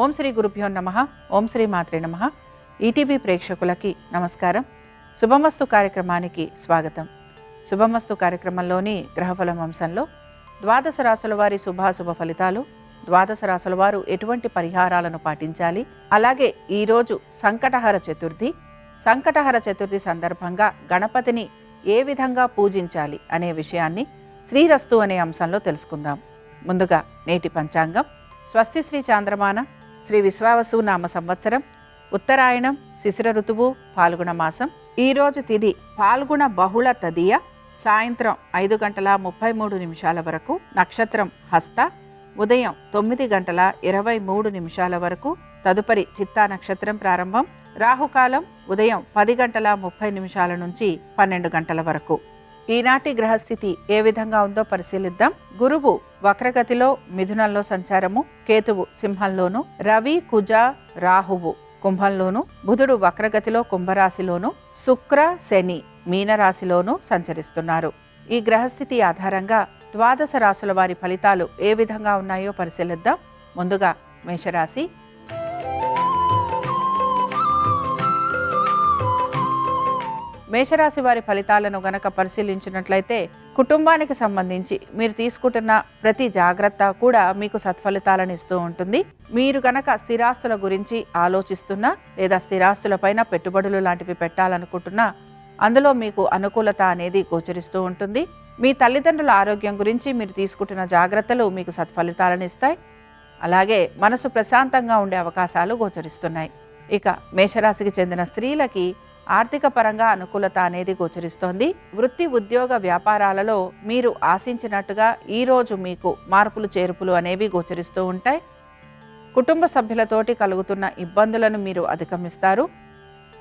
ఓం శ్రీ గురుభ్యో నమః. ఓం శ్రీ మాత్రే నమః. ఈటీవీ ప్రేక్షకులకి నమస్కారం. శుభమస్తు కార్యక్రమానికి స్వాగతం. శుభమస్తు కార్యక్రమంలోని గ్రహఫలం అంశంలో ద్వాదశ రాశుల వారి శుభాశుభ ఫలితాలు, ద్వాదశ రాశుల వారు ఎటువంటి పరిహారాలను పాటించాలి, అలాగే ఈరోజు సంకటహర చతుర్థి, సంకటహర చతుర్థి సందర్భంగా గణపతిని ఏ విధంగా పూజించాలి అనే విషయాన్ని శ్రీరస్తు అనే అంశంలో తెలుసుకుందాం. ముందుగా నేటి పంచాంగం. స్వస్తి శ్రీ చాంద్రమాన శ్రీ విశ్వావసు నామ సంవత్సరం, ఉత్తరాయణం, శిశిర ఋతువు, పాల్గొన మాసం. ఈరోజు తిథి పాల్గొన బహుళ తదియ, సాయంత్రం 5:33 వరకు. నక్షత్రం హస్త, ఉదయం 9:23 వరకు. తదుపరి చిత్తా నక్షత్రం ప్రారంభం. రాహుకాలం ఉదయం 10:30 నుంచి 12 గంటల వరకు. ఈనాటి గ్రహస్థితి ఏ విధంగా ఉందో పరిశీలిద్దాం. గురువు వక్రగతిలో మిథునంలో సంచారము, కేతువు సింహంలోను, రవి, కుజ, రాహువు కుంభంలోను, బుధుడు వక్రగతిలో కుంభరాశిలోను, శుక్ర, శని మీనరాశిలోను సంచరిస్తున్నారు. ఈ గ్రహస్థితి ఆధారంగా ద్వాదశ రాశుల వారి ఫలితాలు ఏ విధంగా ఉన్నాయో పరిశీలిద్దాం. ముందుగా మేషరాశి. మేషరాశి వారి ఫలితాలను గనక పరిశీలించినట్లయితే కుటుంబానికి సంబంధించి మీరు తీసుకుంటున్న ప్రతి జాగ్రత్త కూడా మీకు సత్ఫలితాలను ఇస్తూ ఉంటుంది. మీరు గనక స్థిరాస్తుల గురించి ఆలోచిస్తున్నా లేదా స్థిరాస్తులపైన పెట్టుబడులు లాంటివి పెట్టాలనుకుంటున్నా అందులో మీకు అనుకూలత అనేది గోచరిస్తూ ఉంటుంది. మీ తల్లిదండ్రుల ఆరోగ్యం గురించి మీరు తీసుకుంటున్న జాగ్రత్తలు మీకు సత్ఫలితాలను ఇస్తాయి. అలాగే మనసు ప్రశాంతంగా ఉండే అవకాశాలు గోచరిస్తున్నాయి. ఇక మేషరాశికి చెందిన స్త్రీలకి ఆర్థిక పరంగా అనుకూలత అనేది గోచరిస్తోంది. వృత్తి, ఉద్యోగ, వ్యాపారాలలో మీరు ఆశించినట్టుగా ఈరోజు మీకు మార్పులు చేర్పులు అనేవి గోచరిస్తూ ఉంటాయి. కుటుంబ సభ్యులతోటి కలుగుతున్న ఇబ్బందులను మీరు అధిగమిస్తారు.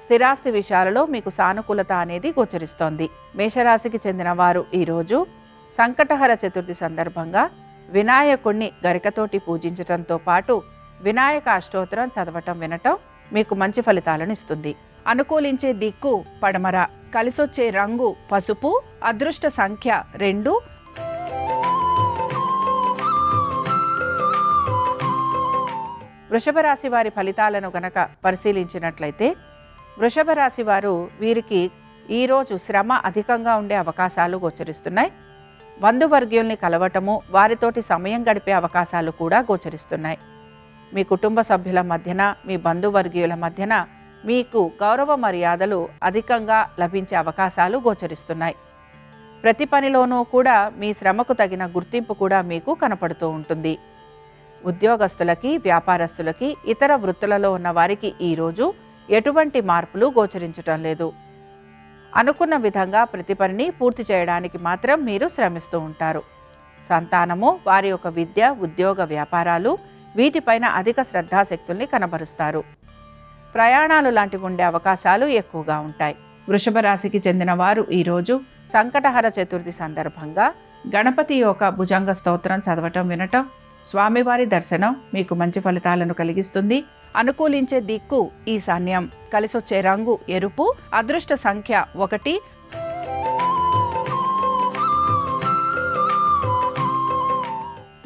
స్థిరాస్తి విషయాలలో మీకు సానుకూలత అనేది గోచరిస్తోంది. మేషరాశికి చెందిన వారు ఈరోజు సంకటహర చతుర్థి సందర్భంగా వినాయకుణ్ణి గరికతోటి పూజించటంతో పాటు వినాయక అష్టోత్తరం చదవటం వినటం మీకు మంచి ఫలితాలను ఇస్తుంది. అనుకూలించే దిక్కు పడమర, కలిసొచ్చే రంగు పసుపు, అదృష్ట సంఖ్య 2. వృషభ రాశి వారి ఫలితాలను గనక పరిశీలించినట్లయితే వృషభ రాశి వారు వీరికి ఈరోజు శ్రమ అధికంగా ఉండే అవకాశాలు గోచరిస్తున్నాయి. బంధువర్గీయుల్ని కలవటము, వారితోటి సమయం గడిపే అవకాశాలు కూడా గోచరిస్తున్నాయి. మీ కుటుంబ సభ్యుల మధ్యన, మీ బంధువర్గీయుల మధ్యన మీకు గౌరవ మర్యాదలు అధికంగా లభించే అవకాశాలు గోచరిస్తున్నాయి. ప్రతి పనిలోనూ కూడా మీ శ్రమకు తగిన గుర్తింపు కూడా మీకు కనపడుతూ ఉంటుంది. ఉద్యోగస్తులకి, వ్యాపారస్తులకి, ఇతర వృత్తులలో ఉన్న వారికి ఈరోజు ఎటువంటి మార్పులు గోచరించటం లేదు. అనుకున్న విధంగా ప్రతి పనిని పూర్తి చేయడానికి మాత్రం మీరు శ్రమిస్తూ ఉంటారు. సంతానము, వారి యొక్క విద్య, ఉద్యోగ, వ్యాపారాలు వీటిపైన అధిక శ్రద్ధాశక్తుల్ని కనబరుస్తారు. ప్రయాణాలు లాంటివి ఉండే అవకాశాలు ఎక్కువగా ఉంటాయి. వృషభ రాశికి చెందిన వారు ఈరోజు సంకటహర చతుర్థి సందర్భంగా గణపతి యొక్క భుజంగ స్తోత్రం చదవటం వినటం, స్వామివారి దర్శనం మీకు మంచి ఫలితాలను కలిగిస్తుంది. అనుకూలించే దిక్కు ఈశాన్యం, కలిసొచ్చే రంగు ఎరుపు, అదృష్ట సంఖ్య 1.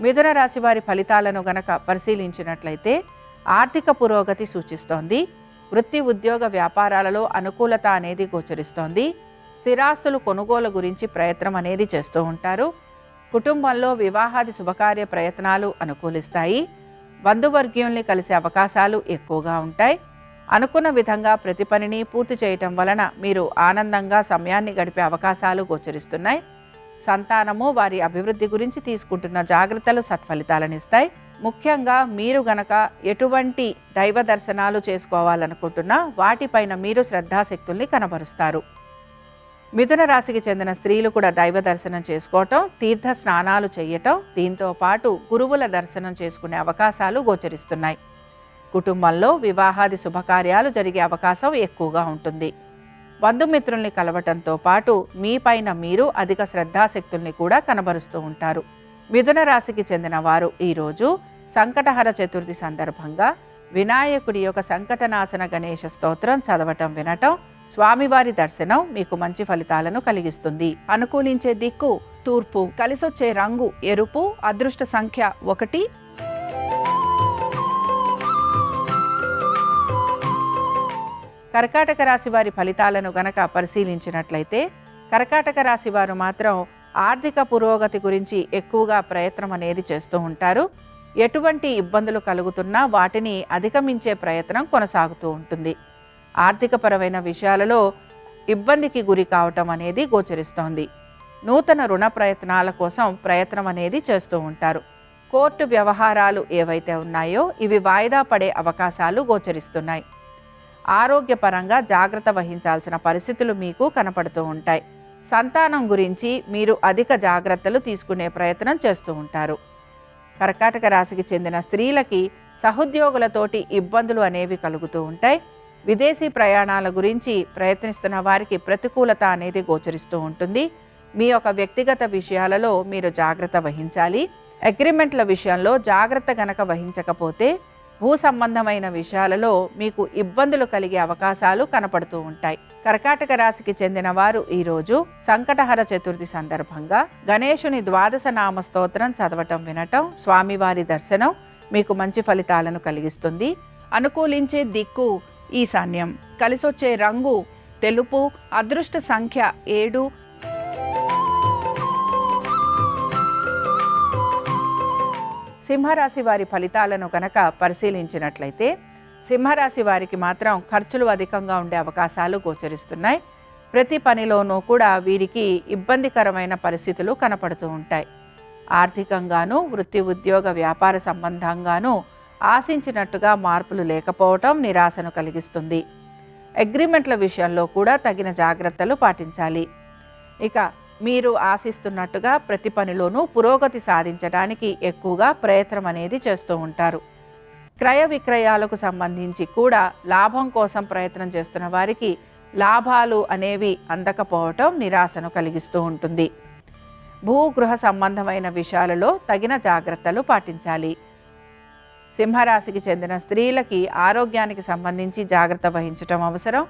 మిథున రాశి వారి ఫలితాలను గనక పరిశీలించినట్లయితే ఆర్థిక పురోగతి సూచిస్తోంది. వృత్తి, ఉద్యోగ, వ్యాపారాలలో అనుకూలత అనేది గోచరిస్తోంది. స్థిరాస్తులు కొనుగోలు గురించి ప్రయత్నం అనేది చేస్తూ ఉంటారు. కుటుంబంలో వివాహాది శుభకార్య ప్రయత్నాలు అనుకూలిస్తాయి. బంధువర్గీయుల్ని కలిసే అవకాశాలు ఎక్కువగా ఉంటాయి. అనుకున్న విధంగా ప్రతి పనిని పూర్తి చేయటం వలన మీరు ఆనందంగా సమయాన్ని గడిపే అవకాశాలు గోచరిస్తున్నాయి. సంతానము, వారి అభివృద్ధి గురించి తీసుకుంటున్న జాగ్రత్తలు సత్ఫలితాలను ఇస్తాయి. ముఖ్యంగా మీరు గనక ఎటువంటి దైవ దర్శనాలు చేసుకోవాలనుకుంటున్నా వాటిపైన మీరు శ్రద్ధాశక్తుల్ని కనబరుస్తారు. మిథున రాశికి చెందిన స్త్రీలు కూడా దైవ దర్శనం చేసుకోవటం, తీర్థ స్నానాలు చేయటం, దీంతో పాటు గురువుల దర్శనం చేసుకునే అవకాశాలు గోచరిస్తున్నాయి. కుటుంబంలో వివాహాది శుభకార్యాలు జరిగే అవకాశం ఎక్కువగా ఉంటుంది. బంధుమిత్రుల్ని కలవటంతో పాటు మీ పైన మీరు అధిక శ్రద్ధాశక్తుల్ని కూడా కనబరుస్తూ ఉంటారు. మిథున రాశికి చెందిన వారు ఈరోజు సంకటహర చతుర్థి సందర్భంగా వినాయకుడి యొక్క సంకటనాశన గణేష స్తోత్రం చదవటం వినటం, స్వామివారి దర్శనం మీకు మంచి ఫలితాలను కలిగిస్తుంది. అనుకూలించే దిక్కు తూర్పు, కలిసొచ్చే రంగు ఎరుపు, అదృష్ట సంఖ్య 1. కర్కాటక రాశి వారి ఫలితాలను గనక పరిశీలించినట్లయితే కర్కాటక రాశి వారు మాత్రం ఆర్థిక పురోగతి గురించి ఎక్కువగా ప్రయత్నం అనేది చేస్తూ ఉంటారు. ఎటువంటి ఇబ్బందులు కలుగుతున్నా వాటిని అధిగమించే ప్రయత్నం కొనసాగుతూ ఉంటుంది. ఆర్థికపరమైన విషయాలలో ఇబ్బందికి గురి కావటం అనేది గోచరిస్తోంది. నూతన రుణ ప్రయత్నాల కోసం ప్రయత్నం అనేది చేస్తూ ఉంటారు. కోర్టు వ్యవహారాలు ఏవైతే ఉన్నాయో ఇవి వాయిదా పడే అవకాశాలు గోచరిస్తున్నాయి. ఆరోగ్యపరంగా జాగ్రత్త వహించాల్సిన పరిస్థితులు మీకు కనపడుతూ ఉంటాయి. సంతానం గురించి మీరు అధిక జాగ్రత్తలు తీసుకునే ప్రయత్నం చేస్తూ ఉంటారు. కర్కాటక రాశికి చెందిన స్త్రీలకి సహోద్యోగులతోటి ఇబ్బందులు అనేవి కలుగుతూ ఉంటాయి. విదేశీ ప్రయాణాల గురించి ప్రయత్నిస్తున్న వారికి ప్రతికూలత అనేది గోచరిస్తూ ఉంటుంది. మీ యొక్క వ్యక్తిగత విషయాలలో మీరు జాగ్రత్త వహించాలి. అగ్రిమెంట్ల విషయంలో జాగ్రత్త గనక వహించకపోతే భూ సంబంధమైన విషయాలలో మీకు ఇబ్బందులు కలిగే అవకాశాలు కనపడుతూ ఉంటాయి. కర్కాటక రాశికి చెందిన వారు ఈరోజు సంకటహర చతుర్థి సందర్భంగా గణేశుని ద్వాదశ నామ స్తోత్రం చదవటం వినటం, స్వామివారి దర్శనం మీకు మంచి ఫలితాలను కలిగిస్తుంది. అనుకూలించే దిక్కు ఈశాన్యం. కలిసొచ్చే రంగు తెలుపు. అదృష్ట సంఖ్య 7. సింహరాశి వారి ఫలితాలను కనుక పరిశీలించినట్లయితే సింహరాశి వారికి మాత్రం ఖర్చులు అధికంగా ఉండే అవకాశాలు గోచరిస్తున్నాయి. ప్రతి పనిలోనూ కూడా వీరికి ఇబ్బందికరమైన పరిస్థితులు కనపడుతూ ఉంటాయి. ఆర్థికంగాను, వృత్తి ఉద్యోగ వ్యాపార సంబంధంగాను ఆశించినట్టుగా మార్పులు లేకపోవటం నిరాశను కలిగిస్తుంది. అగ్రిమెంట్ల విషయంలో కూడా తగిన జాగ్రత్తలు పాటించాలి. ఇక మీరు ఆశిస్తున్నట్టుగా ప్రతి పనిలోనూ పురోగతి సాధించడానికి ఎక్కువగా ప్రయత్నం అనేది చేస్తూ ఉంటారు. క్రయ విక్రయాలకు సంబంధించి కూడా లాభం కోసం ప్రయత్నం చేస్తున్న వారికి లాభాలు అనేవి అందకపోవటం నిరాశను కలిగిస్తూ ఉంటుంది. భూగృహ సంబంధమైన విషయాలలో తగిన జాగ్రత్తలు పాటించాలి. సింహరాశికి చెందిన స్త్రీలకి ఆరోగ్యానికి సంబంధించి జాగ్రత్త వహించటం అవసరం.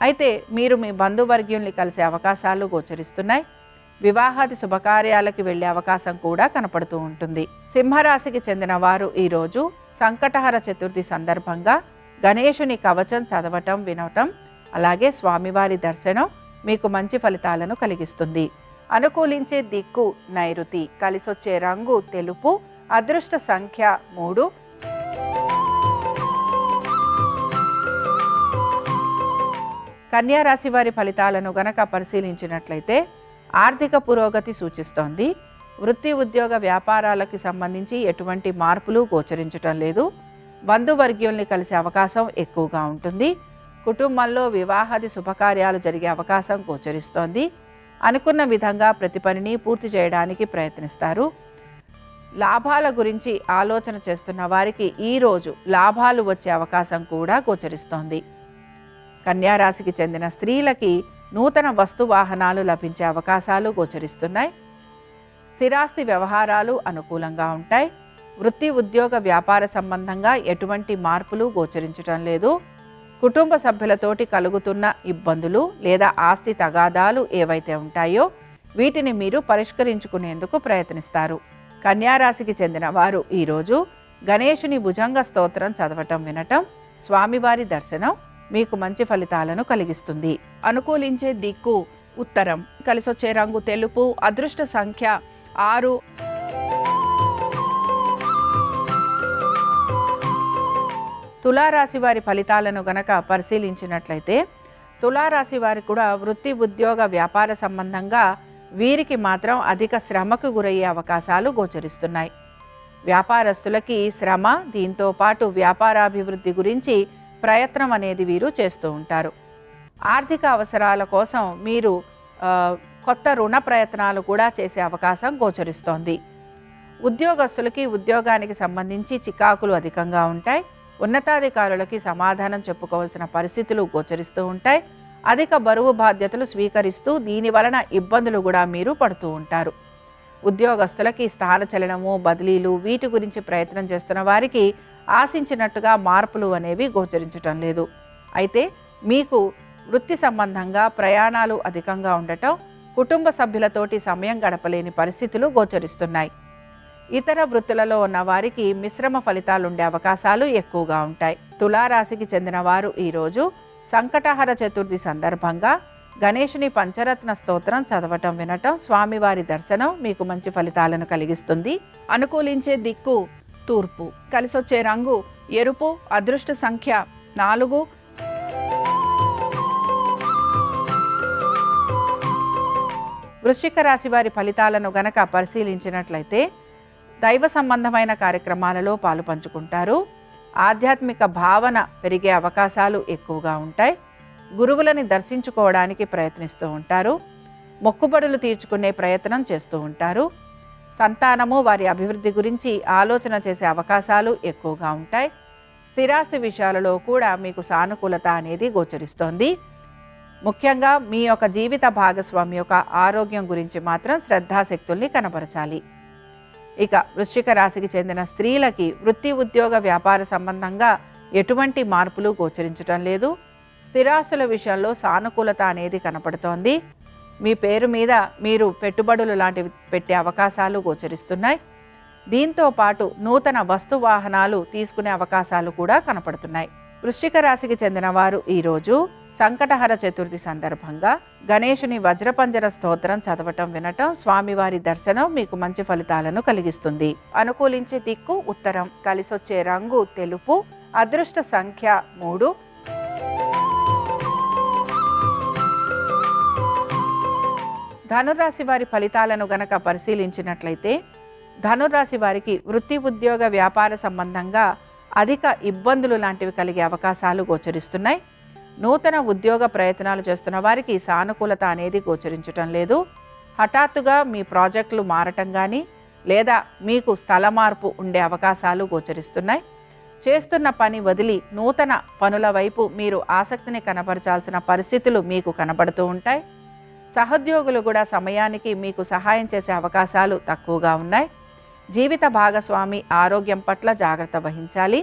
అయితే మీరు మీ బంధువర్గీయుల్ని కలిసే అవకాశాలు గోచరిస్తున్నాయి. వివాహాది శుభకార్యాలకి వెళ్ళే అవకాశం కూడా కనపడుతూ ఉంటుంది. సింహరాశికి చెందిన వారు ఈరోజు సంకటహర చతుర్థి సందర్భంగా గణేశుని కవచం చదవటం వినటం, అలాగే స్వామివారి దర్శనం మీకు మంచి ఫలితాలను కలిగిస్తుంది. అనుకూలించే దిక్కు నైరుతి. కలిసొచ్చే రంగు తెలుపు. అదృష్ట సంఖ్య 3. కన్యా రాశి వారి ఫలితాలను గనక పరిశీలించినట్లయితే ఆర్థిక పురోగతి సూచిస్తోంది. వృత్తి ఉద్యోగ వ్యాపారాలకు సంబంధించి ఎటువంటి మార్పులు గోచరించటం లేదు. బంధువర్గీయుల్ని కలిసే అవకాశం ఎక్కువగా ఉంటుంది. కుటుంబంలో వివాహాది శుభకార్యాలు జరిగే అవకాశం గోచరిస్తోంది. అనుకున్న విధంగా ప్రతి పనిని పూర్తి చేయడానికి ప్రయత్నిస్తారు. లాభాల గురించి ఆలోచన చేస్తున్న వారికి ఈరోజు లాభాలు వచ్చే అవకాశం కూడా గోచరిస్తోంది. కన్యారాశికి చెందిన స్త్రీలకి నూతన వస్తు వాహనాలు లభించే అవకాశాలు గోచరిస్తున్నాయి. స్థిరాస్తి వ్యవహారాలు అనుకూలంగా ఉంటాయి. వృత్తి ఉద్యోగ వ్యాపార సంబంధంగా ఎటువంటి మార్పులు గోచరించటం లేదు. కుటుంబ సభ్యులతోటి కలుగుతున్న ఇబ్బందులు లేదా ఆస్తి తగాదాలు ఏవైతే ఉంటాయో వీటిని మీరు పరిష్కరించుకునేందుకు ప్రయత్నిస్తారు. కన్యారాశికి చెందిన వారు ఈరోజు గణేశుని భుజంగ స్తోత్రం చదవటం వినటం, స్వామివారి దర్శనం మీకు మంచి ఫలితాలను కలిగిస్తుంది. అనుకూలించే దిక్కు ఉత్తరం. కలిసొచ్చే రంగు తెలుపు. అదృష్ట సంఖ్య 6. తులారాశి వారి ఫలితాలను గనక పరిశీలించినట్లయితే తులారాశి వారికి కూడా వృత్తి ఉద్యోగ వ్యాపార సంబంధంగా వీరికి మాత్రం అధిక శ్రమకు గురయ్యే అవకాశాలు గోచరిస్తున్నాయి. వ్యాపారస్తులకి శ్రమ, దీంతో పాటు వ్యాపారాభివృద్ధి గురించి ప్రయత్నం అనేది వీరు చేస్తూ ఉంటారు. ఆర్థిక అవసరాల కోసం మీరు కొత్త రుణ ప్రయత్నాలు కూడా చేసే అవకాశం గోచరిస్తోంది. ఉద్యోగస్తులకి ఉద్యోగానికి సంబంధించి చికాకులు అధికంగా ఉంటాయి. ఉన్నతాధికారులకి సమాధానం చెప్పుకోవాల్సిన పరిస్థితులు గోచరిస్తూ ఉంటాయి. అధిక బరువు బాధ్యతలు స్వీకరిస్తూ దీని వలన ఇబ్బందులు కూడా మీరు పడుతూ ఉంటారు. ఉద్యోగస్తులకి స్థానచలనము, బదిలీలు వీటి గురించి ప్రయత్నం చేస్తున్న వారికి ఆశించినట్టుగా మార్పులు అనేవి గోచరించటం లేదు. అయితే మీకు వృత్తి సంబంధంగా ప్రయాణాలు అధికంగా ఉండటం, కుటుంబ సభ్యులతోటి సమయం గడపలేని పరిస్థితులు గోచరిస్తున్నాయి. ఇతర వృత్తులలో ఉన్న వారికి మిశ్రమ ఫలితాలుండే అవకాశాలు ఎక్కువగా ఉంటాయి. తులారాశికి చెందిన వారు ఈరోజు సంకటహర చతుర్థి సందర్భంగా గణేశుని పంచరత్న స్తోత్రం చదవటం వినటం, స్వామివారి దర్శనం మీకు మంచి ఫలితాలను కలిగిస్తుంది. అనుకూలించే దిక్కు తూర్పు. కలిసొచ్చే రంగు ఎరుపు. అదృష్ట సంఖ్య 4. వృశ్చిక రాశి వారి ఫలితాలను గనక పరిశీలించినట్లయితే దైవ సంబంధమైన కార్యక్రమాలలో పాలు పంచుకుంటారు. ఆధ్యాత్మిక భావన పెరిగే అవకాశాలు ఎక్కువగా ఉంటాయి. గురువులని దర్శించుకోవడానికి ప్రయత్నిస్తూ ఉంటారు. మొక్కుబడులు తీర్చుకునే ప్రయత్నం చేస్తూ ఉంటారు. సంతానము, వారి అభివృద్ధి గురించి ఆలోచన చేసే అవకాశాలు ఎక్కువగా ఉంటాయి. స్థిరాస్తి విషయాలలో కూడా మీకు సానుకూలత అనేది గోచరిస్తోంది. ముఖ్యంగా మీ యొక్క జీవిత భాగస్వామి యొక్క ఆరోగ్యం గురించి మాత్రం శ్రద్ధాశక్తుల్ని కనబరచాలి. ఇక వృశ్చిక రాశికి చెందిన స్త్రీలకి వృత్తి, ఉద్యోగ, వ్యాపార సంబంధంగా ఎటువంటి మార్పులు గోచరించడం లేదు. స్థిరాస్తుల విషయంలో సానుకూలత అనేది కనపడుతోంది. మీ పేరు మీద మీరు పెట్టుబడులు లాంటివి పెట్టే అవకాశాలు గోచరిస్తున్నాయి. దీంతో పాటు నూతన వస్తు వాహనాలు తీసుకునే అవకాశాలు కూడా కనపడుతున్నాయి. వృశ్చిక రాశికి చెందిన వారు ఈరోజు సంకటహర చతుర్థి సందర్భంగా గణేశుని వజ్రపంజర స్తోత్రం చదవటం వినటం, స్వామివారి దర్శనం మీకు మంచి ఫలితాలను కలిగిస్తుంది. అనుకూలించే దిక్కు ఉత్తరం. కలిసొచ్చే రంగు తెలుపు. అదృష్ట సంఖ్య 3. ధనురాశి వారి ఫలితాలను గనక పరిశీలించినట్లయితే ధనురాశి వారికి వృత్తి, ఉద్యోగ, వ్యాపార సంబంధంగా అధిక ఇబ్బందులు లాంటివి కలిగే అవకాశాలు గోచరిస్తున్నాయి. నూతన ఉద్యోగ ప్రయత్నాలు చేస్తున్న వారికి సానుకూలత అనేది గోచరించటం లేదు. హఠాత్తుగా మీ ప్రాజెక్టులు మారటం కానీ లేదా మీకు స్థల మార్పు ఉండే అవకాశాలు గోచరిస్తున్నాయి. చేస్తున్న పని వదిలి నూతన పనుల వైపు మీరు ఆసక్తిని కనబరచాల్సిన పరిస్థితులు మీకు కనబడుతూ ఉంటాయి. సహోద్యోగులు కూడా సమయానికి మీకు సహాయం చేసే అవకాశాలు తక్కువగా ఉన్నాయి. జీవిత భాగస్వామి ఆరోగ్యం పట్ల జాగ్రత్త వహించాలి.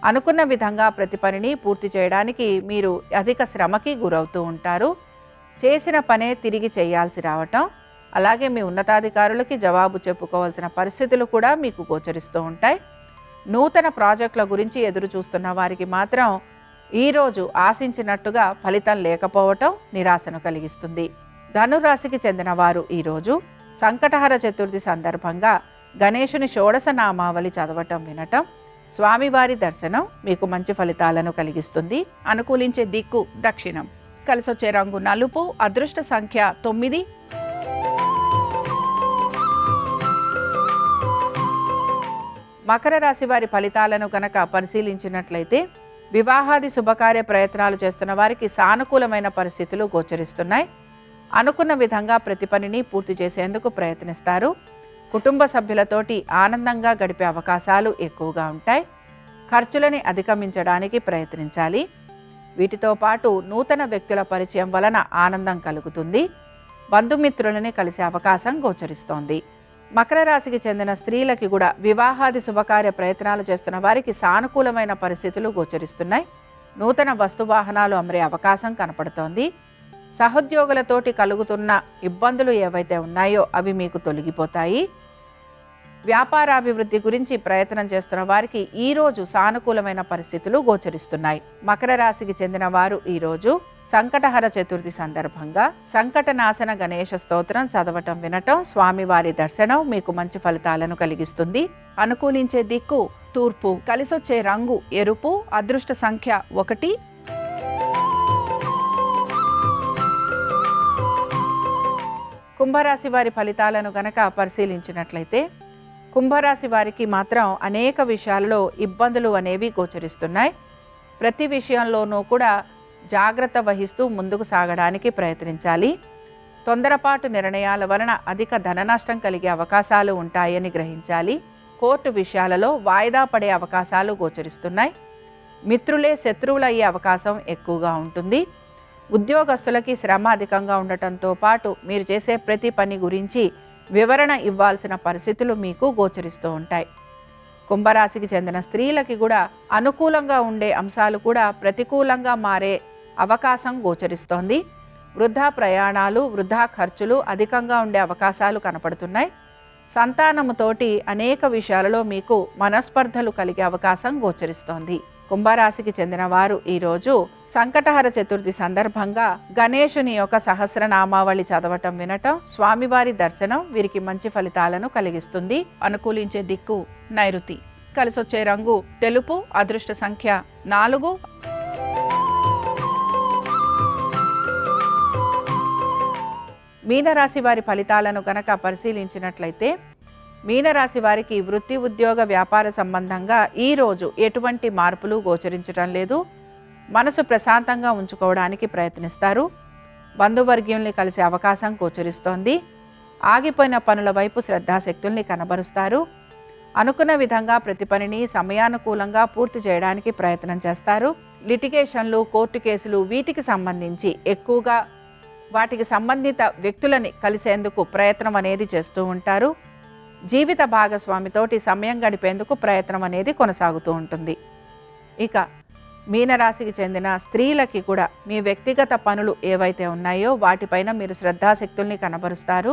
అనుకున్న విధంగా ప్రతి పనిని పూర్తి చేయడానికి మీరు అధిక శ్రమకి గురవుతూ ఉంటారు. చేసిన పనే తిరిగి చేయాల్సి రావటం, అలాగే మీ ఉన్నతాధికారులకి జవాబు చెప్పుకోవాల్సిన పరిస్థితులు కూడా మీకు గోచరిస్తూ ఉంటాయి. నూతన ప్రాజెక్టుల గురించి ఎదురు చూస్తున్న వారికి మాత్రం ఈరోజు ఆశించినట్టుగా ఫలితం లేకపోవటం నిరాశను కలిగిస్తుంది. ధనురాశికి చెందిన వారు ఈరోజు సంకటహర చతుర్థి సందర్భంగా గణేశుని షోడశ నామావళి చదవటం వినటం, స్వామివారి దర్శనం మీకు మంచి ఫలితాలను కలిగిస్తుంది. అనుకూలించే దిక్కు దక్షిణం. కలిసొచ్చే రంగు నలుపు. అదృష్ట సంఖ్య 9. మకర రాశి వారి ఫలితాలను కనుక పరిశీలించినట్లయితే వివాహాది శుభకార్య ప్రయత్నాలు చేస్తున్న వారికి సానుకూలమైన పరిస్థితులు గోచరిస్తున్నాయి. అనుకున్న విధంగా ప్రతి పనిని పూర్తి చేసేందుకు ప్రయత్నిస్తారు. కుటుంబ సభ్యులతోటి ఆనందంగా గడిపే అవకాశాలు ఎక్కువగా ఉంటాయి. ఖర్చులని అధిగమించడానికి ప్రయత్నించాలి. వీటితో పాటు నూతన వ్యక్తుల పరిచయం వలన ఆనందం కలుగుతుంది. బంధుమిత్రులని కలిసే అవకాశం గోచరిస్తోంది. మకర రాశికి చెందిన స్త్రీలకి కూడా వివాహాది శుభకార్య ప్రయత్నాలు చేస్తున్న వారికి సానుకూలమైన పరిస్థితులు గోచరిస్తున్నాయి. నూతన వస్తువాహనాలు అమరే అవకాశం కనపడుతోంది. సహోద్యోగులతోటి కలుగుతున్న ఇబ్బందులు ఏవైతే ఉన్నాయో అవి మీకు తొలగిపోతాయి. వ్యాపారాభివృద్ధి గురించి ప్రయత్నం చేస్తున్న వారికి ఈరోజు సానుకూలమైన పరిస్థితులు గోచరిస్తున్నాయి. మకర రాశికి చెందిన వారు ఈరోజు సంకటహర చతుర్థి సందర్భంగా సంకటనాశన గణేశ స్తోత్రం చదవటం వినటం, స్వామివారి దర్శనం మీకు మంచి ఫలితాలను కలిగిస్తుంది. అనుకూలించే దిక్కు తూర్పు. కలిసొచ్చే రంగు ఎరుపు. అదృష్ట సంఖ్య 1. కుంభరాశి వారి ఫలితాలను గనక పరిశీలించినట్లయితే కుంభరాశి వారికి మాత్రం అనేక విషయాల్లో ఇబ్బందులు అనేవి గోచరిస్తున్నాయి. ప్రతి విషయంలోనూ కూడా జాగ్రత్త వహిస్తూ ముందుకు సాగడానికి ప్రయత్నించాలి. తొందరపాటు నిర్ణయాల వలన అధిక ధన నష్టం కలిగే అవకాశాలు ఉంటాయని గ్రహించాలి. కోర్టు విషయాలలో వాయిదా పడే అవకాశాలు గోచరిస్తున్నాయి. మిత్రులే శత్రువులయ్యే అవకాశం ఎక్కువగా ఉంటుంది. ఉద్యోగస్తులకి శ్రమ అధికంగా ఉండటంతో పాటు మీరు చేసే ప్రతి పని గురించి వివరణ ఇవ్వాల్సిన పరిస్థితులు మీకు గోచరిస్తూ ఉంటాయి. కుంభరాశికి చెందిన స్త్రీలకి కూడా అనుకూలంగా ఉండే అంశాలు కూడా ప్రతికూలంగా మారే అవకాశం గోచరిస్తోంది. వృధా ప్రయాణాలు, వృధా ఖర్చులు అధికంగా ఉండే అవకాశాలు కనపడుతున్నాయి. సంతానముతోటి అనేక విషయాలలో మీకు మనస్పర్ధలు కలిగే అవకాశం గోచరిస్తోంది. కుంభరాశికి చెందిన వారు ఈరోజు సంకటహర చతుర్థి సందర్భంగా గణేశుని యొక్క సహస్రనామావళి చదవటం వినటం, స్వామివారి దర్శనం వీరికి మంచి ఫలితాలను కలిగిస్తుంది. అనుకూలించే దిక్కు నైరుతి. కలిసొచ్చే రంగు తెలుపు. అదృష్ట సంఖ్య 4. మీనరాశి వారి ఫలితాలను గనక పరిశీలించినట్లయితే, మీనరాశి వారికి వృత్తి, ఉద్యోగ, వ్యాపార సంబంధంగా ఈరోజు ఎటువంటి మార్పులు గోచరించడం లేదు. మనసు ప్రశాంతంగా ఉంచుకోవడానికి ప్రయత్నిస్తారు. బంధువర్గీయుల్ని కలిసే అవకాశం గోచరిస్తోంది. ఆగిపోయిన పనుల వైపు శ్రద్ధాశక్తుల్ని కనబరుస్తారు. అనుకున్న విధంగా ప్రతి పనిని సమయానుకూలంగా పూర్తి చేయడానికి ప్రయత్నం చేస్తారు. లిటిగేషన్లు, కోర్టు కేసులు వీటికి సంబంధించి ఎక్కువగా వాటికి సంబంధిత వ్యక్తులని కలిసేందుకు ప్రయత్నం అనేది చేస్తూ ఉంటారు. జీవిత భాగస్వామితోటి సమయం గడిపేందుకు ప్రయత్నం అనేది కొనసాగుతూ ఉంటుంది. ఇక మీనరాశికి చెందిన స్త్రీలకి కూడా మీ వ్యక్తిగత పనులు ఏవైతే ఉన్నాయో వాటిపైన మీరు శ్రద్ధాశక్తుల్ని కనబరుస్తారు.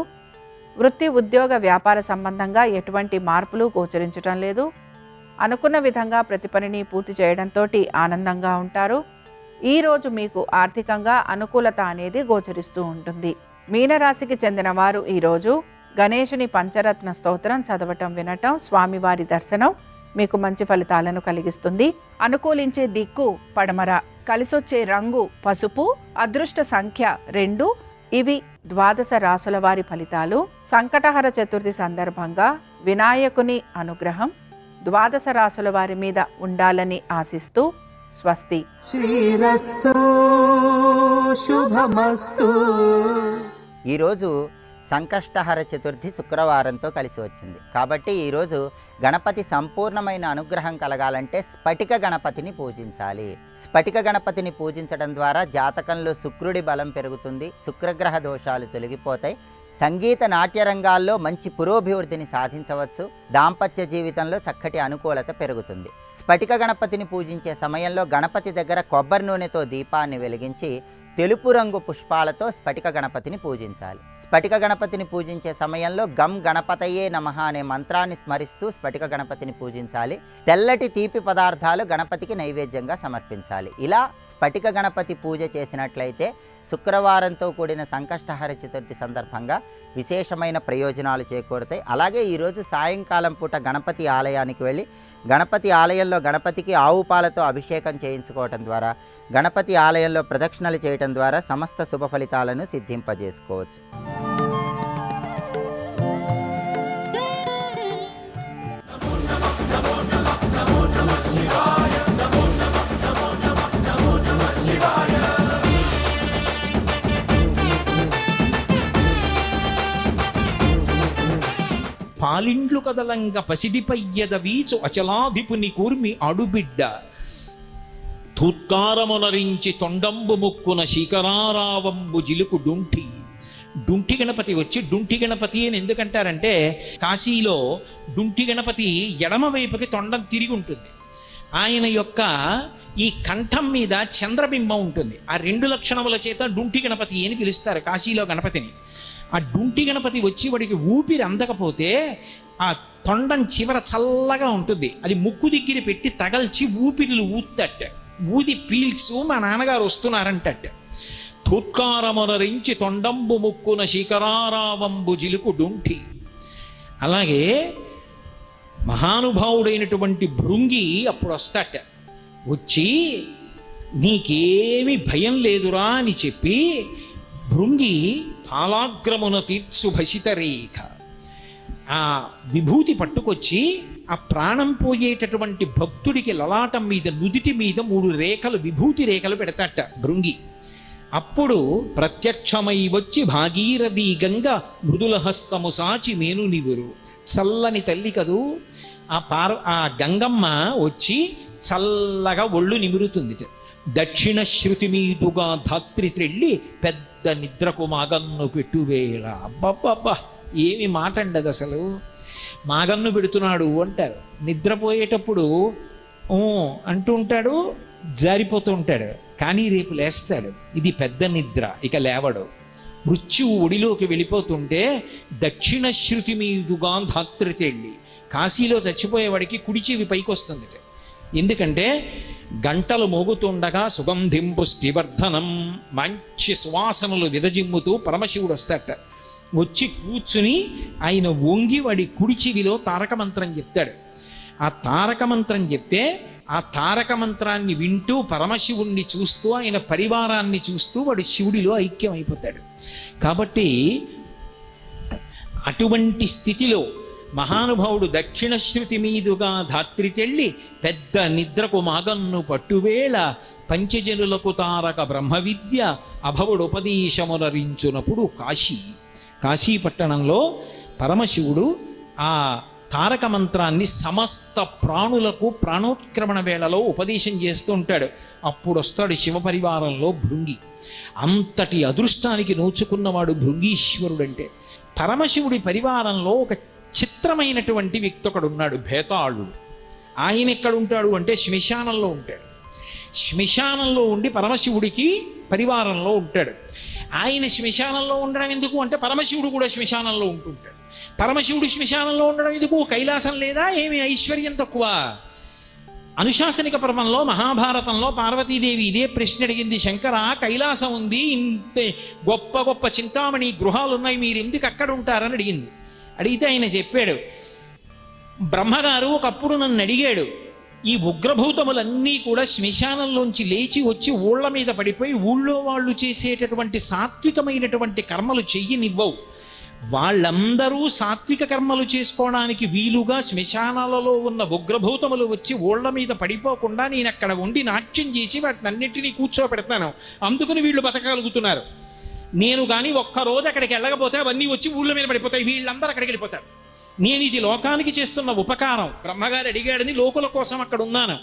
వృత్తి, ఉద్యోగ, వ్యాపార సంబంధంగా ఎటువంటి మార్పులు గోచరించడం లేదు. అనుకున్న విధంగా ప్రతి పనిని పూర్తి చేయడంతో ఆనందంగా ఉంటారు. ఈరోజు మీకు ఆర్థికంగా అనుకూలత అనేది గోచరిస్తూ ఉంటుంది. మీనరాశికి చెందిన వారు ఈరోజు గణేశుని పంచరత్న స్తోత్రం చదవటం వినటం, స్వామివారి దర్శనం మీకు మంచి ఫలితాలను కలిగిస్తుంది. అనుకూలించే దిక్కు పడమర. కలిసొచ్చే రంగు పసుపు. అదృష్ట సంఖ్య 2. ఇవి 12 రాసుల వారి ఫలితాలు. సంకటహర చతుర్థి సందర్భంగా వినాయకుని అనుగ్రహం 12 రాసుల వారి మీద ఉండాలని ఆశిస్తూ స్వస్తి. శ్రీరస్తు శుభమస్తు. ఈరోజు సంకష్టహర చతుర్థి శుక్రవారంతో కలిసి వచ్చింది కాబట్టి ఈరోజు గణపతి సంపూర్ణమైన అనుగ్రహం కలగాలంటే స్ఫటిక గణపతిని పూజించాలి. స్ఫటిక గణపతిని పూజించడం ద్వారా జాతకంలో శుక్రుడి బలం పెరుగుతుంది, శుక్రగ్రహ దోషాలు తొలగిపోతాయి, సంగీత నాట్య రంగాల్లో మంచి పురోభివృద్ధిని సాధించవచ్చు, దాంపత్య జీవితంలో చక్కటి అనుకూలత పెరుగుతుంది. స్ఫటిక గణపతిని పూజించే సమయంలో గణపతి దగ్గర కొబ్బరి నూనెతో దీపాన్ని వెలిగించి తెలుపు రంగు పుష్పాలతో స్ఫటిక గణపతిని పూజించాలి. స్ఫటిక గణపతిని పూజించే సమయంలో గం గణపతయే నమః అనే మంత్రాన్ని స్మరిస్తూ స్ఫటిక గణపతిని పూజించాలి. తెల్లటి తీపి పదార్థాలు గణపతికి నైవేద్యంగా సమర్పించాలి. ఇలా స్ఫటిక గణపతి పూజ చేసినట్లయితే శుక్రవారంతో కూడిన సంకష్టహర చతుర్థి సందర్భంగా విశేషమైన ప్రయోజనాలు చేకూరుతాయి. అలాగే ఈరోజు సాయంకాలం పూట గణపతి ఆలయానికి వెళ్ళి గణపతి ఆలయంలో గణపతికి ఆవు పాలతో అభిషేకం చేయించుకోవటం ద్వారా, గణపతి ఆలయంలో ప్రదక్షిణలు చేయటం ద్వారా సమస్త శుభ ఫలితాలను సిద్ధింపజేసుకోవచ్చు. పాలిండ్లు కదలంగ పసిడిపయ్యద వీచు అచలాధిపుని కూర్మి అడుబిడ్డ ధూత్కారమునరించి తొండంబు ముక్కున శీకరారావంబు జిలుకు డుంటి గణపతి వచ్చి డుంటి గణపతి అని ఎందుకంటారంటే కాశీలో డుంటి గణపతి ఎడమ వైపుకి తొండం తిరిగి ఉంటుంది. ఆయన యొక్క ఈ కంఠం మీద చంద్రబింబం ఉంటుంది. ఆ 2 లక్షణముల చేత డుంటి గణపతి అని పిలుస్తారు కాశీలో గణపతిని. ఆ డుంటి గణపతి వచ్చి వాడికి ఊపిరి అందకపోతే ఆ తొండం చివర చల్లగా ఉంటుంది, అది ముక్కు దగ్గర పెట్టి తగల్చి ఊపిరిలు ఊత్తట్ట, ఊది పీల్చు మా నాన్నగారు వస్తున్నారంటట్ట. ధూత్కారమునరించి తొండంబు ముక్కున శీకరారావంబు జిలుకు డుంఠి. అలాగే మహానుభావుడైనటువంటి భృంగి అప్పుడు వస్తాట, వచ్చి నీకేమి భయం లేదురా అని చెప్పి భృంగి కాలాగ్రమున తీర్చు భసితరేఖ ఆ విభూతి పట్టుకొచ్చి ఆ ప్రాణం పోయేటటువంటి భక్తుడికి లలాటం మీద నుదిటి మీద 3 రేఖలు విభూతి రేఖలు పెడతాట భృంగి. అప్పుడు ప్రత్యక్షమై వచ్చి భాగీరథి గంగ మృదుల హస్తము సాచి మేను నివురు. చల్లని తల్లి కదూ ఆ గంగమ్మ వచ్చి చల్లగా ఒళ్ళు నిమురుతుంది. దక్షిణ శృతి మీదుగా ధాత్రి త్రెళ్ళి పెద్ద నిద్రకు మాగన్ను పెట్టువేళ. అబ్బబ్బబ్బా ఏమి మాట అండదు అసలు. మాగన్ను పెడుతున్నాడు అంటారు. నిద్రపోయేటప్పుడు అంటూ ఉంటాడు, జారిపోతూ ఉంటాడు, కానీ రేపు లేస్తాడు. ఇది పెద్ద నిద్ర, ఇక లేవడు. మృత్యువు ఒడిలోకి వెళ్ళిపోతుంటే దక్షిణ శృతి మీదుగా ధాత్రి తెళ్ళి, కాశీలో చచ్చిపోయేవాడికి కుడి చెవి పైకి వస్తుంది. ఎందుకంటే గంటలు మోగుతుండగా సుగంధిం పుష్టివర్ధనం, మంచి సువాసనలు విదజిమ్ముతూ పరమశివుడు వస్తాట. వచ్చి కూర్చుని ఆయన వంగి వాడి కుడి చెవిలో తారక మంత్రం చెప్తాడు. ఆ తారక మంత్రం చెప్తే ఆ తారక మంత్రాన్ని వింటూ పరమశివుణ్ణి చూస్తూ ఆయన పరివారాన్ని చూస్తూ వాడు శివుడిలో ఐక్యం అయిపోతాడు. కాబట్టి అటువంటి స్థితిలో మహానుభావుడు దక్షిణ శృతి మీదుగా ధాత్రి తెళ్ళి పెద్ద నిద్రకు మాగన్ను పట్టువేళ పంచజనులకు తారక బ్రహ్మ విద్య అభవుడుపదేశమునరించునప్పుడు కాశీ పట్టణంలో పరమశివుడు ఆ తారక మంత్రాన్ని సమస్త ప్రాణులకు ప్రాణోత్క్రమణ వేళలో ఉపదేశం చేస్తూ ఉంటాడు. అప్పుడు వస్తాడు శివపరివారంలో భృంగి. అంతటి అదృష్టానికి నోచుకున్నవాడు భృంగీశ్వరుడంటే. పరమశివుడి పరివారంలో ఒక చిత్రమైనటువంటి వ్యక్తి ఒకడున్నాడు, భేతాళుడు. ఆయన ఎక్కడుంటాడు అంటే శ్మశానంలో ఉంటాడు. శ్మశానంలో ఉండి పరమశివుడికి పరివారంలో ఉంటాడు. ఆయన శ్మశానంలో ఉండడం ఎందుకు అంటే పరమశివుడు కూడా శ్మశానంలో ఉంటుంటాడు. పరమశివుడు శ్మశానంలో ఉండడం ఎందుకు? కైలాసం లేదా? ఏమి ఐశ్వర్యం తక్కువ? అనుశాసనిక పర్వంలో మహాభారతంలో పార్వతీదేవి ఇదే ప్రశ్న అడిగింది. శంకర, కైలాసం ఉంది, ఇంత గొప్ప గొప్ప చింతామణి గృహాలు ఉన్నాయి, మీరు ఎందుకు అక్కడ ఉంటారని అడిగింది. అడిగితే ఆయన చెప్పాడు, బ్రహ్మగారు ఒకప్పుడు నన్ను అడిగాడు, ఈ ఉగ్రభూతములన్నీ కూడా శ్మశానంలోంచి లేచి వచ్చి ఊళ్ళ మీద పడిపోయి ఊళ్ళో వాళ్ళు చేసేటటువంటి సాత్వికమైనటువంటి కర్మలు చెయ్యనివ్వవు, వాళ్ళందరూ సాత్విక కర్మలు చేసుకోవడానికి వీలుగా శ్మశానాలలో ఉన్న ఉగ్రభూతములు వచ్చి ఊళ్ళ మీద పడిపోకుండా నేను అక్కడ ఉండి నాట్యం చేసి వాటిని అన్నింటినీ కూర్చోపెడతాను, అందుకని వీళ్ళు బతకగలుగుతున్నారు. నేను కానీ ఒక్కరోజు అక్కడికి వెళ్ళకపోతే అవన్నీ వచ్చి ఊళ్ళ మీద పడిపోతాయి, వీళ్ళందరూ అక్కడికి వెళ్ళిపోతారు. నేను ఇది లోకానికి చేస్తున్న ఉపకారం, బ్రహ్మగారు అడిగాడని లోకుల కోసం అక్కడ ఉన్నాను.